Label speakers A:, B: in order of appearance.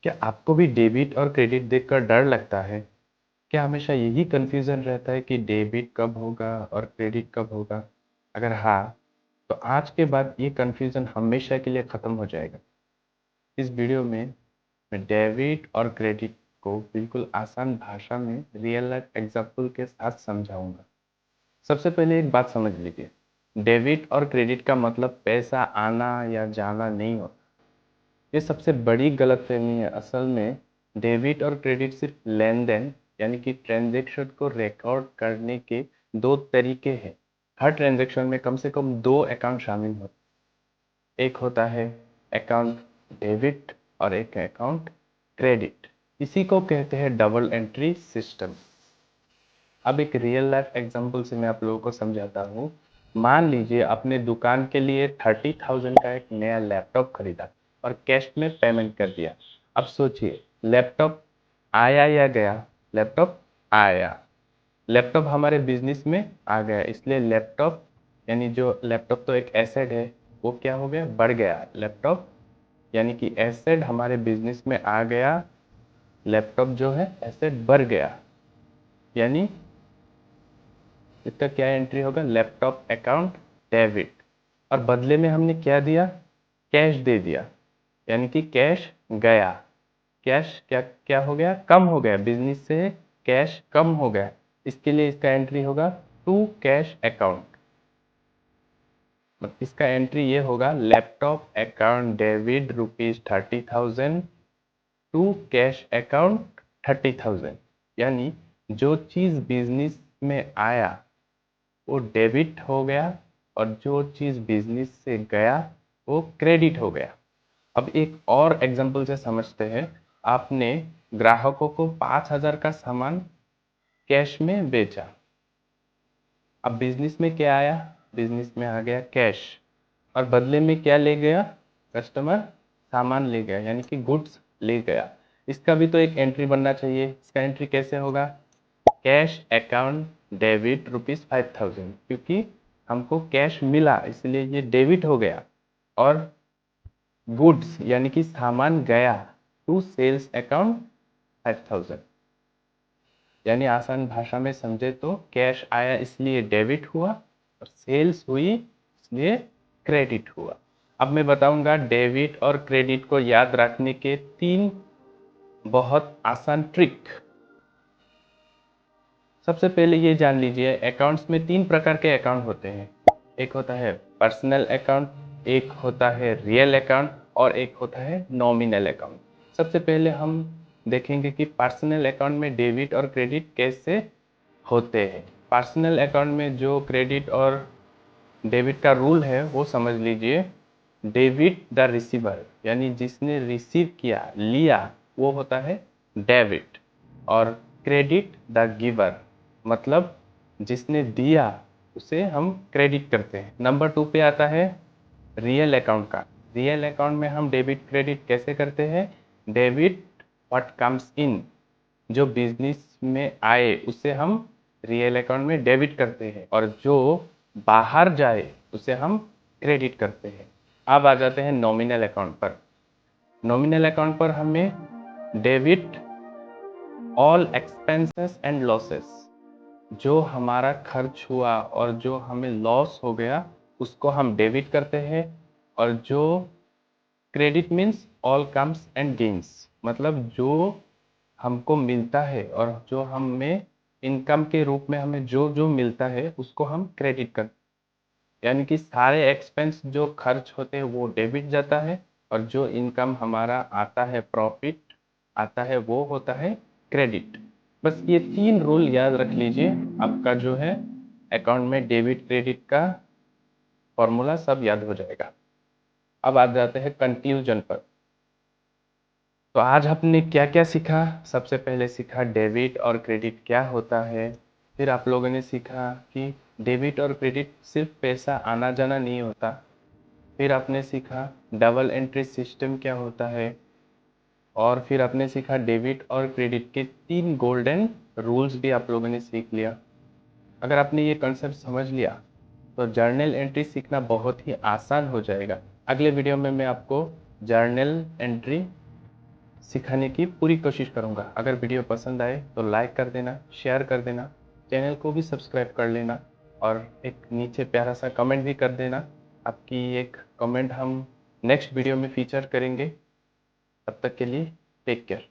A: क्या आपको भी डेबिट और क्रेडिट देखकर डर लगता है? क्या हमेशा यही कन्फ्यूज़न रहता है कि डेबिट कब होगा और क्रेडिट कब होगा? अगर हाँ, तो आज के बाद ये कन्फ्यूज़न हमेशा के लिए ख़त्म हो जाएगा। इस वीडियो में मैं डेबिट और क्रेडिट को बिल्कुल आसान भाषा में रियल लाइफ एग्जाम्पल के साथ समझाऊंगा। सबसे पहले एक बात समझ लीजिए, डेबिट और क्रेडिट का मतलब पैसा आना या जाना नहीं होता। ये सबसे बड़ी गलतफहमी है। असल में डेबिट और क्रेडिट सिर्फ लेन-देन यानी कि ट्रांजैक्शन को रिकॉर्ड करने के दो तरीके हैं। हर ट्रांजैक्शन में कम से कम दो अकाउंट शामिल होते हैं। एक होता है अकाउंट डेबिट और एक अकाउंट क्रेडिट। इसी को कहते हैं डबल एंट्री सिस्टम। अब एक रियल लाइफ एग्जांपल से मैं आप लोगों को समझाता हूँ। मान लीजिए अपने दुकान के लिए 30,000 का एक नया लैपटॉप खरीदा और कैश में पेमेंट कर दिया। अब सोचिए, लैपटॉप आया या गया? लैपटॉप आया। लैपटॉप हमारे बिजनेस में आ गया, इसलिए लैपटॉप यानी जो लैपटॉप तो एक एसेट है, वो क्या हो गया? बढ़ गया। लैपटॉप यानी कि एसेट हमारे बिजनेस में आ गया, लैपटॉप जो है एसेट बढ़ गया। यानी इसका क्या एंट्री होगा? Laptop account debit. और बदले में हमने क्या दिया? कैश दे दिया, यानी कि कैश गया। कैश क्या क्या हो गया? कम हो गया। बिजनेस से कैश कम हो गया, इसके लिए इसका एंट्री होगा टू कैश अकाउंट। इसका एंट्री ये होगा, laptop account debit ₹30,000 to cash account 30,000। यानी जो चीज़ बिजनेस में आया वो डेबिट हो गया और जो चीज़ बिजनेस से गया वो क्रेडिट हो गया। अब एक और एग्जांपल से समझते हैं। आपने ग्राहकों को 5,000 का सामान कैश में बेचा। अब बिजनेस में क्या आया? बिजनेस में आ गया कैश, और बदले में क्या ले गया? कस्टमर सामान ले गया, यानी कि गुड्स ले गया। इसका भी तो एक एंट्री बनना चाहिए। इसका एंट्री कैसे होगा? कैश अकाउंट डेबिट ₹5,000, क्योंकि हमको कैश मिला इसलिए ये डेबिट हो गया। और गुड्स यानी कि सामान गया टू सेल्स अकाउंट 5,000। यानी आसान भाषा में समझे तो कैश आया इसलिए डेबिट हुआ और सेल्स हुई इसलिए क्रेडिट हुआ। अब मैं बताऊंगा डेबिट और क्रेडिट को याद रखने के 3 बहुत आसान ट्रिक। सबसे पहले ये जान लीजिए, अकाउंट्स में 3 प्रकार के अकाउंट होते हैं। एक होता है पर्सनल अकाउंट, एक होता है रियल अकाउंट और एक होता है नॉमिनल अकाउंट। सबसे पहले हम देखेंगे कि पर्सनल अकाउंट में डेबिट और क्रेडिट कैसे होते हैं। पर्सनल अकाउंट में जो क्रेडिट और डेबिट का रूल है वो समझ लीजिए। डेबिट द रिसीवर, यानी जिसने रिसीव किया, लिया, वो होता है डेबिट। और क्रेडिट द गिवर, मतलब जिसने दिया उसे हम क्रेडिट करते हैं। नंबर 2 पे आता है रियल अकाउंट का। रियल अकाउंट में हम डेबिट क्रेडिट कैसे करते हैं? डेबिट व्हाट कम्स इन, जो बिजनेस में आए उसे हम रियल अकाउंट में डेबिट करते हैं, और जो बाहर जाए उसे हम क्रेडिट करते हैं। अब आ जाते हैं नॉमिनल अकाउंट पर। नॉमिनल अकाउंट पर हमें debit all expenses and losses, जो हमारा खर्च हुआ और जो हमें लॉस हो गया उसको हम डेबिट करते हैं। और जो credit means all comes and gains, मतलब जो हमको मिलता है और जो हमें इनकम के रूप में हमें जो जो मिलता है उसको हम क्रेडिट करते हैं। यानी कि सारे एक्सपेंस जो खर्च होते हैं वो डेबिट जाता है, और जो इनकम हमारा आता है, प्रॉफिट आता है, वो होता है क्रेडिट। बस ये 3 रूल याद रख लीजिए, आपका जो है अकाउंट में डेबिट क्रेडिट का फॉर्मूला सब याद हो जाएगा। अब आ जाते हैं कंक्लूजन पर। तो आज आपने क्या क्या सीखा? सबसे पहले सीखा डेबिट और क्रेडिट क्या होता है। फिर आप लोगों ने सीखा कि डेबिट और क्रेडिट सिर्फ पैसा आना जाना नहीं होता। फिर आपने सीखा डबल एंट्री सिस्टम क्या होता है। और फिर आपने सीखा डेबिट और क्रेडिट के 3 गोल्डन रूल्स भी आप लोगों ने सीख लिया। अगर आपने ये कंसेप्ट समझ लिया तो जर्नल एंट्री सीखना बहुत ही आसान हो जाएगा। अगले वीडियो में मैं आपको जर्नल एंट्री सिखाने की पूरी कोशिश करूँगा। अगर वीडियो पसंद आए तो लाइक कर देना, शेयर कर देना, चैनल को भी सब्सक्राइब कर लेना और एक नीचे प्यारा सा कमेंट भी कर देना। आपकी एक कमेंट हम नेक्स्ट वीडियो में फीचर करेंगे। तब तक के लिए टेक केयर।